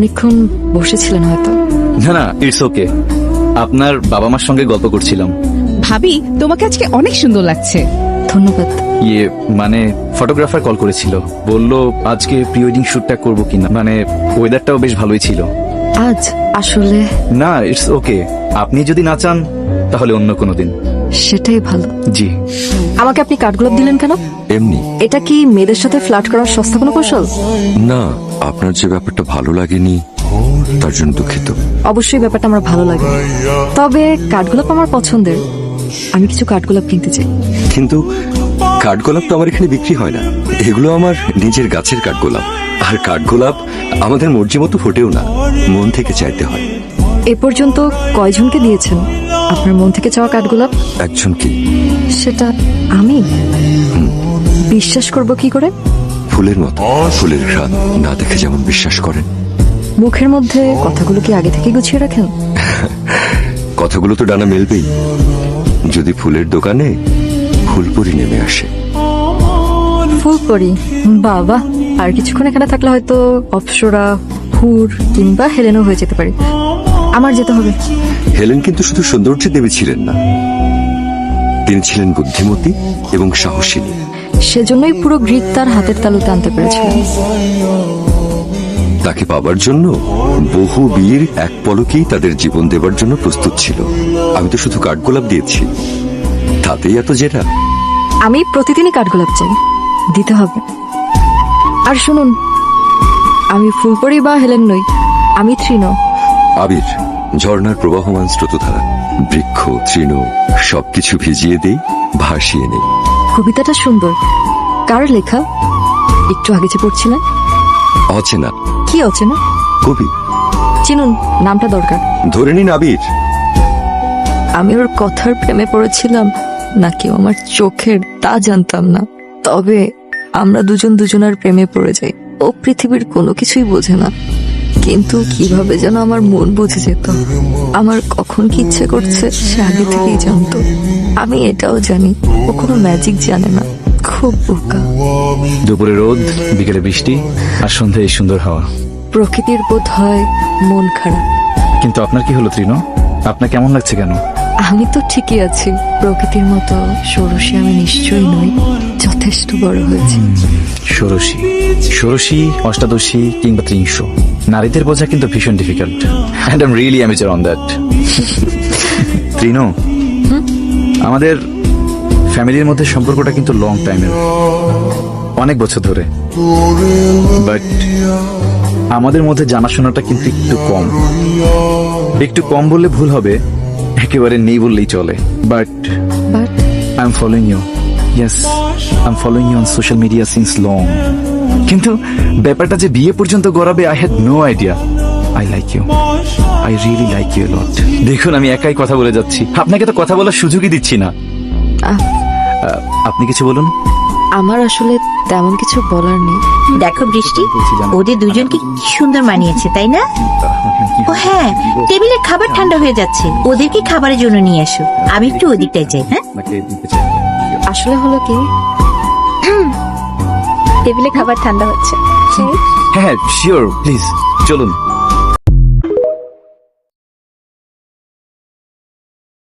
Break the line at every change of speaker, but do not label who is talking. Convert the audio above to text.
অনেকক্ষণ বসেছিলেন হয়তো।
না না, ইটস ওকে। আপনার বাবা মার সঙ্গে গল্প করছিলাম।
ভাবি, তোমাকে আজকে অনেক সুন্দর লাগছে।
ধন্যবাদ।
মানে ফটোগ্রাফার কল করেছিল, বলল আজকে প্রি ওয়েডিং শুটটা করবো কিনা। মানে ওয়েদারটাও বেশ ভালোই ছিল।
আজ আসলে
না, ইটস ওকে। আপনি যদি না চান তাহলে অন্য কোনো দিন।
সেটাই ভালো।
জি।
আমাকে আপনি কাঠগোলাপ দিলেন কেন?
এমনি।
এটা কি মেয়েদের সাথে ফ্লার্ট করার সস্তা কোনো কৌশল?
না, আপনার যে ব্যাপারটা ভালো লাগেনি তার জন্য দুঃখিত।
অবশ্যই ব্যাপারটা আমার ভালো লাগে, তবে কাঠগোলাপ আমার পছন্দের। আমি কিছু কাঠগোলাপ কিনতে চাই।
কিন্তু কাঠগোলাপ তো আমার এখানে বিক্রি হয় না, এগুলো আমার নিজের গাছের কাঠগোলাপ। আর কাঠগোলাপ আমাদের মর্জি মতো ফোটেও না, মন থেকে চাইতে হয়।
এ পর্যন্ত কয়জনকে দিয়েছেন আপনার মন থেকে চাওয়া কাঠগোলাপ?
একজন কি?
সেটা আমি? বিশ্বাস করব কি করে?
ফুলের মতো, ফুলের ঘ্রাণ না দেখে যেমন বিশ্বাস করেন।
মুখের মধ্যে কথাগুলো কি আগে থেকে গুছিয়ে রাখেন?
কথাগুলো তো ডানা মেলবেই যদি ফুলের দোকানে ফুলপুরি নেমে আসে।
ফুলপরি? বাবা, আর কিছুক্ষণ এখানে থাকলে হয়তো অপ্সরা, হুর কিংবা হেলেনও হয়ে যেতে পারি। আমার যেতে হবে।
হেলেন কিন্তু শুধু সৌন্দর্যের দেবী ছিলেন না, তিনি ছিলেন বুদ্ধিমতী এবং সাহসিনী।
সেজন্যই পুরো গ্রিক তার হাতের তালুতে আনতে পেরেছিলেন।
তাকে পাবার জন্য বহু বীর এক পলকেই তাদের জীবন দেবার জন্য প্রস্তুত ছিল। আমি তো শুধু কাঠগোলাপ দিয়েছি, তাতেই এত জেরা।
আমি প্রতিদিনই কাঠগোলাপ চাই, দিতে হবে। আর শুনুন, আমি ফুলপরি বা হেলেন নই, আমি তৃণ।
আবির, ঝর্ণার প্রবাহমান স্রোতধারা, বৃক্ষ তৃণ সবকিছু ভিজিয়ে দেই, ভাসিয়ে নেই।
কবিতাটা সুন্দর। কার লেখা? একটু আগে যে পড়ছিলেন।
অচেনা।
কি অচেনা?
কবি।
চিনুন, নামটা দরকার।
ধরে নিন আবির।
আমি ওর কথার প্রেমে পড়েছিলাম নাকি আমার চোখের, তা জানতাম না। তবে আমরা দুজন দুজনের প্রেমে পড়ে যাই। ও পৃথিবীর কোনো কিছুই বোঝে না, কিন্তু কিভাবে যেন আমার মন বুঝে যেত। আমার কখন কি ইচ্ছে করছে সে আগে থেকেই জানতো। আমি এটাও জানি ও কোনো ম্যাজিক জানে না, খুব বোকা।
দুপুরে রোদ, বিকেলে বৃষ্টি, আর সন্ধ্যায় এই সুন্দর হাওয়া।
প্রকৃতির বোধ হয় মন খারাপ।
কিন্তু আপনার কি হলো তৃণ? আপনার কেমন লাগছে কেন?
আমি তো ঠিকই আছি। প্রকৃতির মতো ষোড়শী আমি নিশ্চয়ই নই, যথেষ্ট বড় হয়েছে।
ষোড়শী, ষোড়শী, অষ্টাদশী কিংবা ত্রিংশ, নারীদের বোঝা কিন্তু ভীষণ difficult. And I am really amateur on that. তৃণ, আমাদের ফ্যামিলির মধ্যে সম্পর্কটা কিন্তু লং টাইমের, অনেক বছর ধরে। বাট আমাদের মধ্যে জানাশোনাটা কিন্তু একটু কম। একটু কম বললে ভুল হবে, একেবারে নেই বললেই চলে। But I am following you. Yes, I am following you on social media since long. কিন্তু ব্যাপারটা যে বিয়ে পর্যন্ত গড়াবে, I had no idea. I like you, I really like you lot. দেখুন, আমি একাই কথা বলে যাচ্ছি, আপনাকে তো কথা বলার সুযোগই দিচ্ছি না। আপনি কিছু বলুন।
আমার আসলে তেমন কিছু বলার নেই।
দেখো বৃষ্টি, ওদের দুজনকে কি সুন্দর মানিয়েছে, তাই না? ও হ্যাঁ, টেবিলের খাবার ঠান্ডা হয়ে যাচ্ছে, ওদেরকে খাবারের জন্য নিয়ে আসো। আমি একটু ওদিকটাই যাই। হ্যাঁ,
আসলে হলো কি,
টেবিলে খাবার ঠান্ডা হচ্ছে।
হ্যাঁ শিওর, প্লিজ চলুন।